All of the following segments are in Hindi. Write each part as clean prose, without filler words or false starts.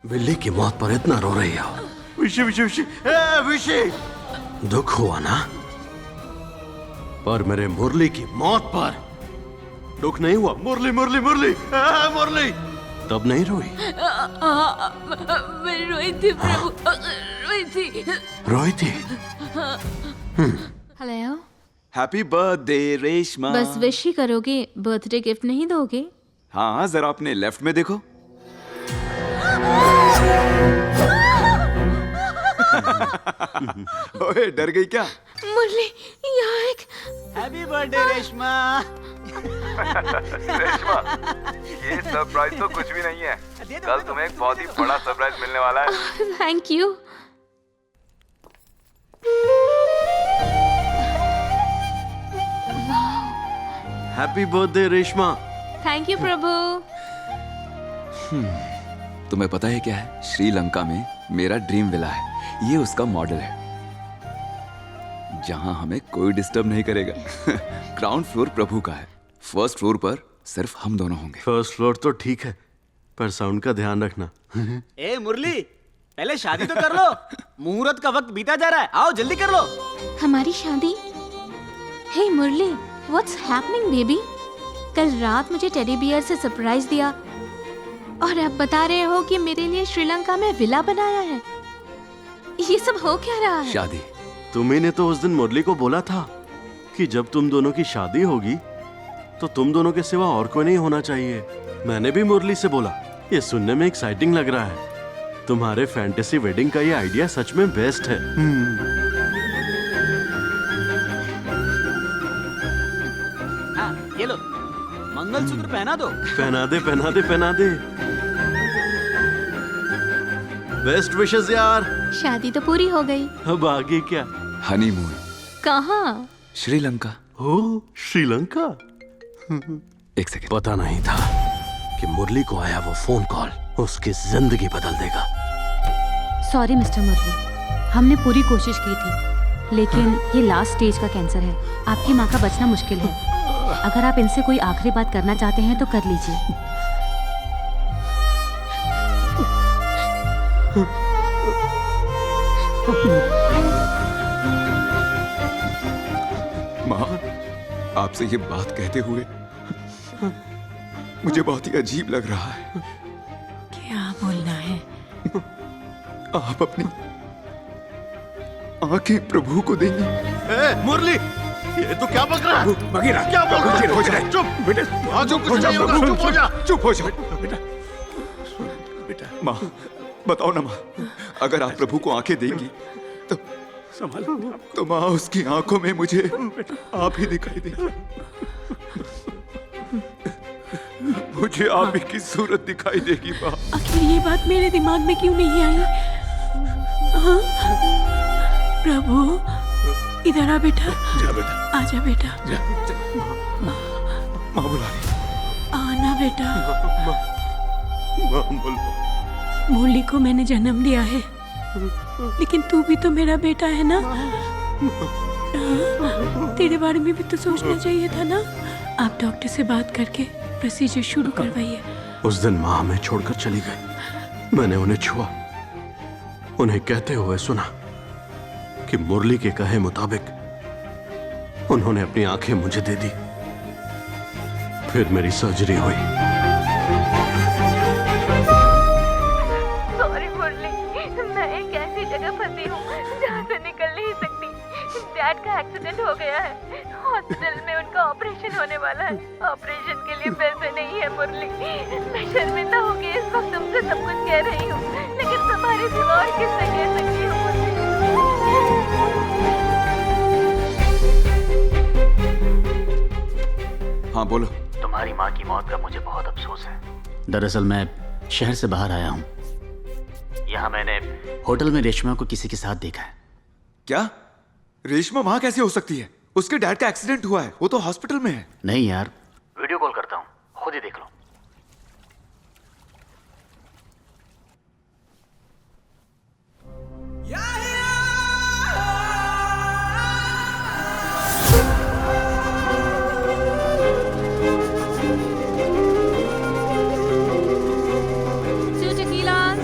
बिल्ली की मौत पर इतना रो रही हो? विशी विशी विशी विशी, दुख हुआ ना? पर मेरे मुरली की मौत पर दुख नहीं हुआ? मुरली मुरली मुरली मुरली, तब नहीं रोई? मैं रोई थी प्रभु, रोई थी। रोई थी? Hello, happy birthday Reshma. बस विश ही करोगे, बर्थडे गिफ्ट नहीं दोगे? हाँ, जरा अपने लेफ्ट में देखो। ओए, डर गई क्या? मुरली, यहाँ एक हैप्पी बर्थडे रेशमा। रेशमा, ये सरप्राइज तो कुछ भी नहीं है। कल तुम्हें एक बहुत ही बड़ा सरप्राइज मिलने वाला है। Thank you. Happy birthday Reshma. Thank you Prabhu. तुम्हें पता है क्या है? श्रीलंका में मेरा ड्रीम विला है। ये उसका मॉडल है, जहां हमें कोई डिस्टर्ब नहीं करेगा। ग्राउंड फ्लोर प्रभु का है, फर्स्ट फ्लोर पर सिर्फ हम दोनों होंगे। फर्स्ट फ्लोर तो ठीक है, पर साउंड का ध्यान रखना। ए मुरली, पहले शादी तो कर लो। मुहूर्त का वक्त बीता जा रहा है, आओ जल्दी कर लो। हमारी शादी? हे मुरली, व्हाट्स हैपनिंग बेबी? कल रात मुझे टेडी बियर से सरप्राइज दिया और अब बता रहे हो कि मेरे लिए श्रीलंका में विला बनाया है। ये सब हो क्या रहा है? शादी। तुम्ही ने तो उस दिन मुरली को बोला था कि जब तुम दोनों की शादी होगी तो तुम दोनों के सिवा और कोई नहीं होना चाहिए। मैंने भी मुरली से बोला, ये सुनने में एक्साइटिंग लग रहा है। तुम्हारे फैंटेसी वेडिंग का ये आइडिया सच में बेस्ट है। हाँ, ये लो, मंगलसूत्र पहना दो। पहना दे पहना दे पहना दे। बेस्ट विशेस यार। शादी तो पूरी हो गई, अब आगे क्या? हनीमून। कहाँ? श्रीलंका। हो, श्रीलंका? एक सेकंड। पता नहीं था कि मुरली को आया वो फोन कॉल उसकी जिंदगी बदल देगा। सॉरी मिस्टर मुरली, हमने पूरी कोशिश की थी, लेकिन ये लास्ट स्टेज का कैंसर है। आपकी माँ का बचना मुश्किल है। अगर आप इनसे कोई आखिरी बात करना चाहते हैं तो कर लीजिए। माँ, आपसे ये बात कहते हुए मुझे बहुत ही अजीब लग रहा है। क्या बोलना है? आप अपनी आंखें प्रभु को देंगे। मुरली, ये तो क्या बक रहा है? बगीरा क्या बोल रहा है? हो जाए। चुप बेटे, आज जो कुछ नहीं होगा, चुप हो जा। चुप हो जाओ बेटा। बेटा, माँ बताओ ना माँ, अगर आप प्रभु को आंखें देंगी तो तो माँ उसकी आंखों में मुझे आप ही दिखाई देंगे। मुझे आप ही की सूरत दिखाई देगी माँ। आखिर ये बात मेरे दिमाग में क्यों नहीं आई? हाँ? प्रभु, इधर आ बेटा। जा बेटा, आजा बेटा। माँ बुला रही। आना बेटा। माँ बोलो। मुरली को मैंने जन्म दिया है, लेकिन तू भी तो मेरा बेटा है ना? तेरे बारे में भी तो सोचना चाहिए था ना? आप डॉक्टर से बात करके प्रोसीजर शुरू करवाइए। उस दिन माँ हमें छोड़कर चली गई। मैंने उन्हें छुआ, उन्हें कहते हुए सुना कि मुरली के कहे मुताबिक उन्होंने अपनी आंखें मुझे दे दी। फिर मेरी सर्जरी हुई। सॉरी मुरली, मैं एक ऐसी जगह फंसी हूँ जहाँ से निकल नहीं सकती। डैड का एक्सीडेंट हो गया है, हॉस्पिटल में उनका ऑपरेशन होने वाला है। ऑपरेशन के लिए पैसे नहीं है मुरली। मैं शर्मिंदा हो गई इस वक्त तुमसे सब कुछ कह रही हूँ, लेकिन तुम्हारे सिवा और किससे कह सकती हूँ मुरली? हाँ बोलो। तुम्हारी माँ की मौत का मुझे बहुत अफसोस है। दरअसल मैं शहर से बाहर आया हूँ। यहाँ मैंने होटल में रेशमा को किसी के साथ देखा है। क्या रेशमा वहां कैसे हो सकती है? उसके डैड का एक्सीडेंट हुआ है, वो तो हॉस्पिटल में है। नहीं यार, वीडियो कॉल करता हूँ, खुद ही देख लो। Two tequilas.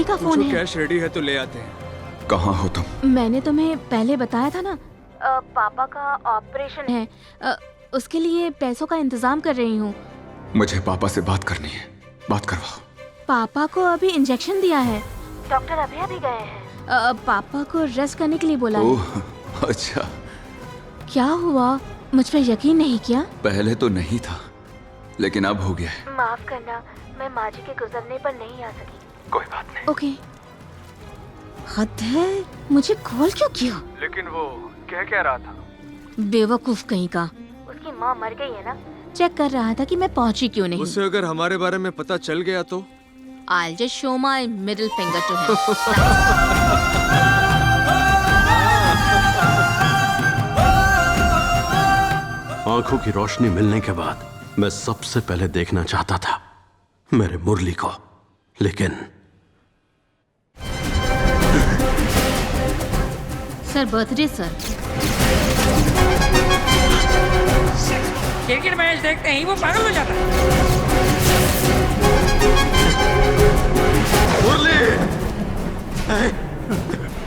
का फोन है। कैश रेडी है तो ले आते हैं। कहाँ हो तुम? मैंने तुम्हें पहले बताया था ना, पापा का ऑपरेशन है, उसके लिए पैसों का इंतजाम कर रही हूँ। मुझे पापा से बात करनी है, बात करवाओ। पापा को अभी इंजेक्शन दिया है, डॉक्टर अभी गए हैं। पापा को रेस्ट करने के लिए बोला है। ओह अच्छा। क्या हुआ, मुझ पर यकीन नहीं किया? पहले तो नहीं था, लेकिन अब हो गया है। माफ करना, मैं माँ जी के गुजरने पर नहीं आ सकी। कोई बात नहीं। ओके। हद है, मुझे कॉल क्यों किया? लेकिन वो क्या रहा था? बेवकूफ कहीं का। उसकी माँ मर गई है ना? चेक कर रहा था कि मैं पहुंची क्यों नहीं। उससे अगर हमारे बारे में पता चल गया तो? I'll just show my middle finger to him. आंखों की रोशनी मिलने के बाद मैं सबसे पहले देखना चाहता था मेरे मुरली को, लेकिन sir birthday sir. Cricket match देखते ही वो पागल हो जाता है। मुरली,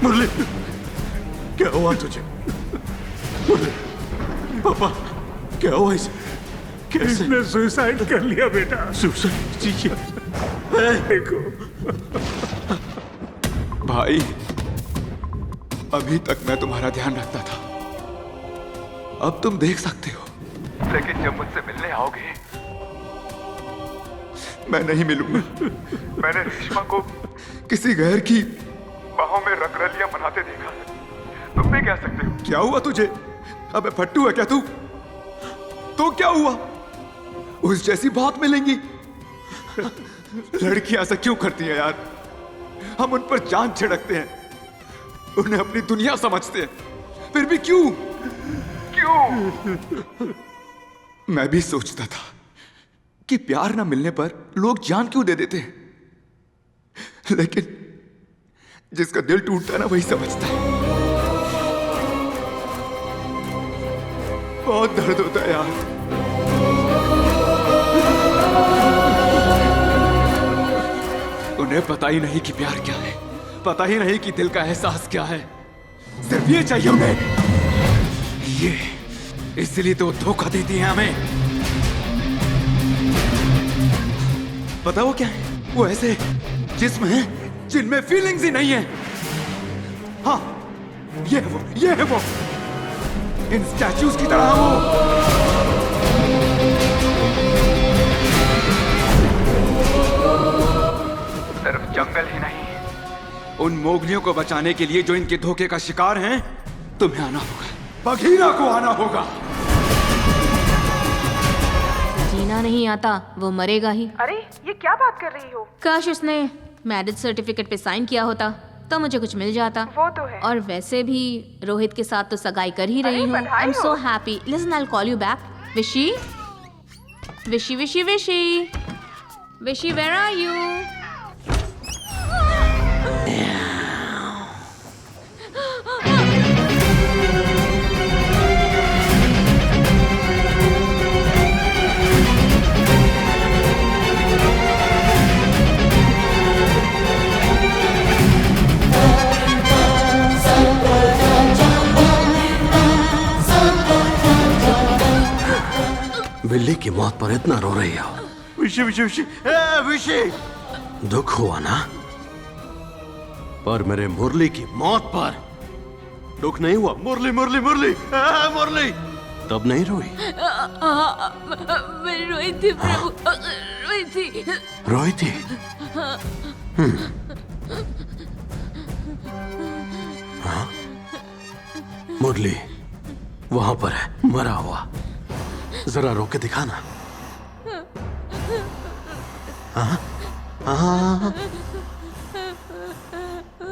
मुरली, क्या हुआ तुझे? मुरली, पापा, क्या हुआ इसे? कैसे? इसने सुसाइड कर लिया बेटा। सुसाइड? देखो भाई, अभी तक मैं तुम्हारा ध्यान रखता था, अब तुम देख सकते हो। लेकिन जब मुझसे मिलने आओगे, मैं नहीं मिलूंगा। मैंने रेशमा को किसी गैर की बाहों में रंगरलियां मनाते देखा है। तुम भी कह सकते हो। क्या हुआ तुझे? अबे फट्टू है क्या तू? तो क्या हुआ? उस जैसी बात मिलेंगी। लड़कियां ऐसा क्यों करती हैं यार? हम उन पर जान छिड़कते हैं, उन्हें अपनी दुनिया समझते हैं, फिर भी क्यों? मैं भी सोचता था कि प्यार ना मिलने पर लोग जान क्यों दे देते हैं, लेकिन जिसका दिल टूटता है ना वही समझता है। बहुत दर्द होता है यार। उन्हें पता ही नहीं कि प्यार क्या है, पता ही नहीं कि दिल का एहसास क्या है, सिर्फ ये चाहिए उन्हें। ये इसलिए तो धोखा देती है हमें। पता वो क्या है? वो ऐसे जिस्म हैं जिनमें फीलिंग्स ही नहीं है। हाँ, ये है वो इन स्टैच्यूज की तरह वो। सिर्फ जंगल ही नहीं, उन मोगलियों को बचाने के लिए जो इनके धोखे का शिकार हैं, तुम्हें आना होगा, बघीरा को आना होगा। जीना नहीं आता, वो मरेगा ही। अरे ये क्या बात कर रही हो? काश उसने मैरिज सर्टिफिकेट पे साइन किया होता तो मुझे कुछ मिल जाता। वो तो है। और वैसे भी रोहित के साथ तो सगाई कर ही रही हूँ। I am so happy. Listen, I will call you back. विशी, विशी, विशी, विशी, विशी, वेयर आर यू? बिल्ली की मौत पर इतना रो रही हो? विशी, विशी, विशी, विशी, दुख हुआ ना? पर मेरे मुरली की मौत पर दुख नहीं हुआ? मुरली, मुरली, मुरली, मुरली, तब नहीं रोई? मैं रोई थी प्रभु, रोई थी। रोई थी? हाँ? मुरली वहां पर है, मरा हुआ। जरा रो के दिखाना। हाँ? हाँ?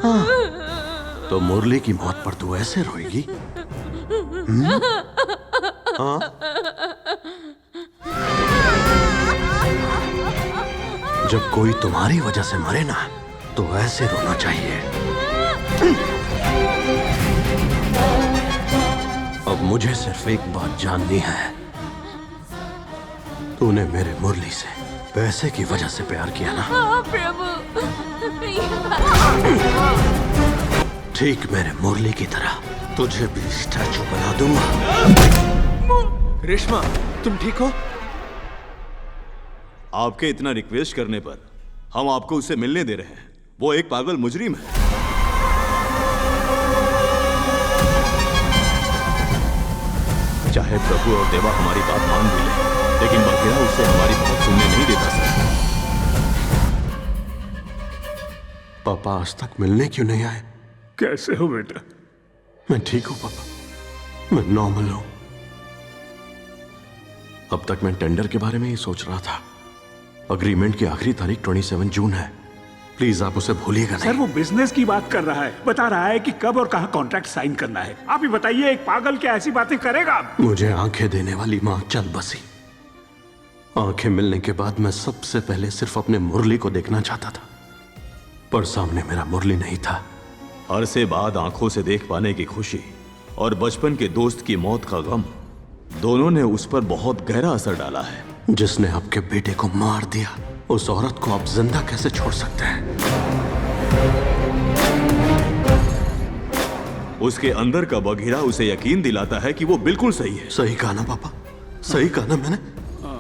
हाँ? तो मुरली की मौत पर तू ऐसे रोएगी? हाँ? जब कोई तुम्हारी वजह से मरे ना, तो ऐसे रोना चाहिए। अब मुझे सिर्फ एक बात जाननी है, तूने मेरे मुरली से पैसे की वजह से प्यार किया ना? हाँ प्रभु, ये ठीक मेरे मुरली की तरह तुझे भी स्टैचू बना दूंगा। रेशमा, तुम ठीक हो? आपके इतना रिक्वेस्ट करने पर हम आपको उससे मिलने दे रहे हैं। वो एक पागल मुजरिम है। चाहे प्रभु और देवा हमारी बात मान भी ले, लेकिन बघेरा उसे हमारी बात सुनने नहीं देता सर। पापा आज तक मिलने क्यों नहीं आए? कैसे हो बेटा? मैं ठीक हूं पापा, मैं नॉर्मल हूं। अब तक मैं टेंडर के बारे में ही सोच रहा था। अग्रीमेंट की आखिरी तारीख 27 जून है। प्लीज आप उसे भूलिएगा नहीं। सर वो बिजनेस की बात कर रहा है, बता रहा है कि कब और कहां कॉन्ट्रैक्ट साइन करना है। आप ही बताइए, एक पागल क्या ऐसी बातें करेगा? मुझे आंखें देने वाली मां चल बसी। आंखें मिलने के बाद मैं सबसे पहले सिर्फ अपने मुरली को देखना चाहता था, पर सामने मेरा मुरली नहीं था। अरसे बाद आंखों से देख पाने की खुशी और बचपन के दोस्त की मौत का गम, दोनों ने उस पर बहुत गहरा असर डाला है। जिसने आपके बेटे को मार दिया, उस औरत को आप जिंदा कैसे छोड़ सकते हैं? उसके अंदर का बघेरा उसे यकीन दिलाता है कि वो बिल्कुल सही है। सही कहा ना पापा? सही कहा ना मैंने?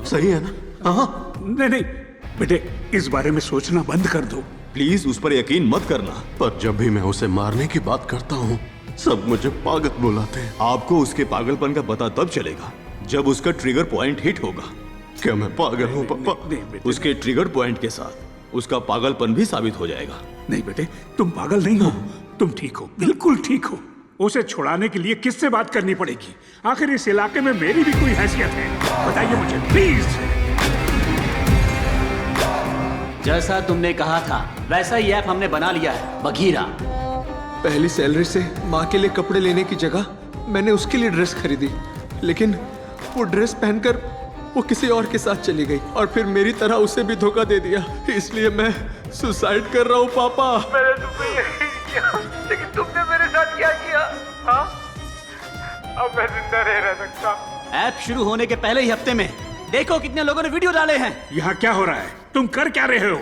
सही है ना? हाँ। नहीं बेटे, इस बारे में सोचना बंद कर दो। प्लीज उस पर यकीन मत करना। पर जब भी मैं उसे मारने की बात करता हूँ, सब मुझे पागल बुलाते हैं। आपको उसके पागलपन का पता तब चलेगा जब उसका ट्रिगर पॉइंट हिट होगा। क्या मैं पागल हूँ पापा? उसके ट्रिगर पॉइंट के साथ उसका पागलपन भी साबित हो जाएगा। नहीं बेटे, तुम पागल नहीं हो, तुम ठीक हो, बिल्कुल ठीक हो। उसे छुड़ाने के लिए किससे बात करनी पड़ेगी? आखिर इस इलाके में मेरी भी कोई हैसियत है? बताइए मुझे प्लीज। जैसा तुमने कहा था वैसा ही ऐप हमने बना लिया है, बघीरा। पहली सैलरी से माँ के लिए कपड़े लेने की जगह मैंने उसके लिए ड्रेस खरीदी, लेकिन वो ड्रेस पहनकर वो किसी और के साथ चली गई और फिर मेरी तरह उसे भी धोखा दे दिया। इसलिए मैं सुसाइड कर रहा हूँ पापा। मैंने तुमसे यही किया, लेकिन तुमने मेरे साथ क्या किया? हाँ? अब मैं जिंदा नहीं रह सकता। ऐप शुरू होने के पहले ही हफ्ते में देखो कितने लोगों ने वीडियो डाले हैं। यहाँ क्या हो रहा है? तुम कर क्या रहे हो?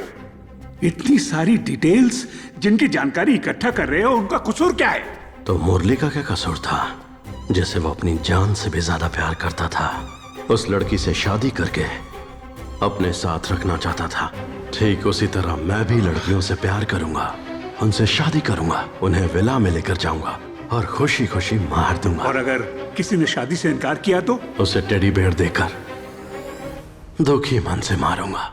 इतनी सारी डिटेल्स जिनकी जानकारी इकट्ठा कर रहे हो, उनका कसूर क्या है? तो मुरली का क्या कसूर था, जिसे वो अपनी जान से भी ज्यादा प्यार करता था? उस लड़की से शादी करके अपने साथ रखना चाहता था। ठीक उसी तरह मैं भी लड़कियों से प्यार करूंगा, उनसे शादी करूंगा, उन्हें विला में लेकर जाऊंगा और खुशी खुशी मार दूंगा। और अगर किसी ने शादी से इनकार किया तो? उसे टेडी बेयर देकर दुखी मन से मारूंगा।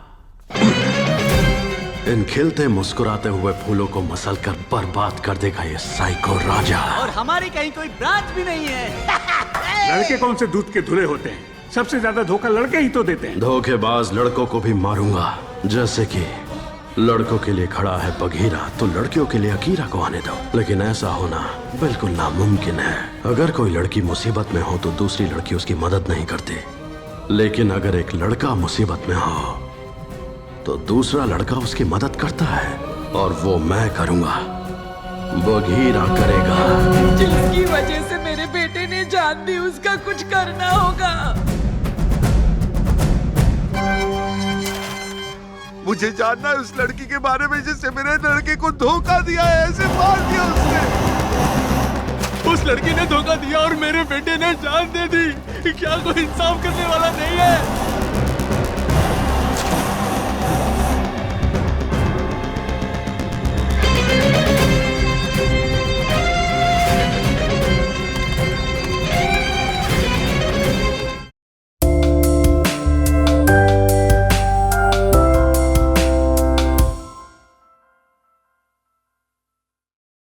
इन खिलते मुस्कुराते हुए फूलों को मसल कर बर्बाद कर देगा ये साइको राजा। और हमारी कहीं कोई ब्रांच भी नहीं है। लड़के कौन से दूध के धुले होते हैं? सबसे ज्यादा धोखा लड़के ही तो देते हैं। धोखेबाज लड़कों को भी मारूंगा। जैसे कि लड़कों के लिए खड़ा है बघीरा, तो लड़कियों के लिए अकीरा को आने दो। लेकिन ऐसा होना बिल्कुल नामुमकिन है। अगर कोई लड़की मुसीबत में हो तो दूसरी लड़की उसकी मदद नहीं करती, लेकिन अगर एक लड़का मुसीबत में हो तो दूसरा लड़का उसकी मदद करता है, और वो मैं करूंगा, बघीरा करेगा। जिसकी वजह से मेरे बेटे ने जान दी, उसका कुछ करना होगा। मुझे जानना है उस लड़की के बारे में जिससे मेरे लड़के को धोखा दिया है, ऐसे मार दिया उसने। उस लड़की ने धोखा दिया और मेरे बेटे ने जान दे दी। क्या कोई इंसाफ करने वाला नहीं है?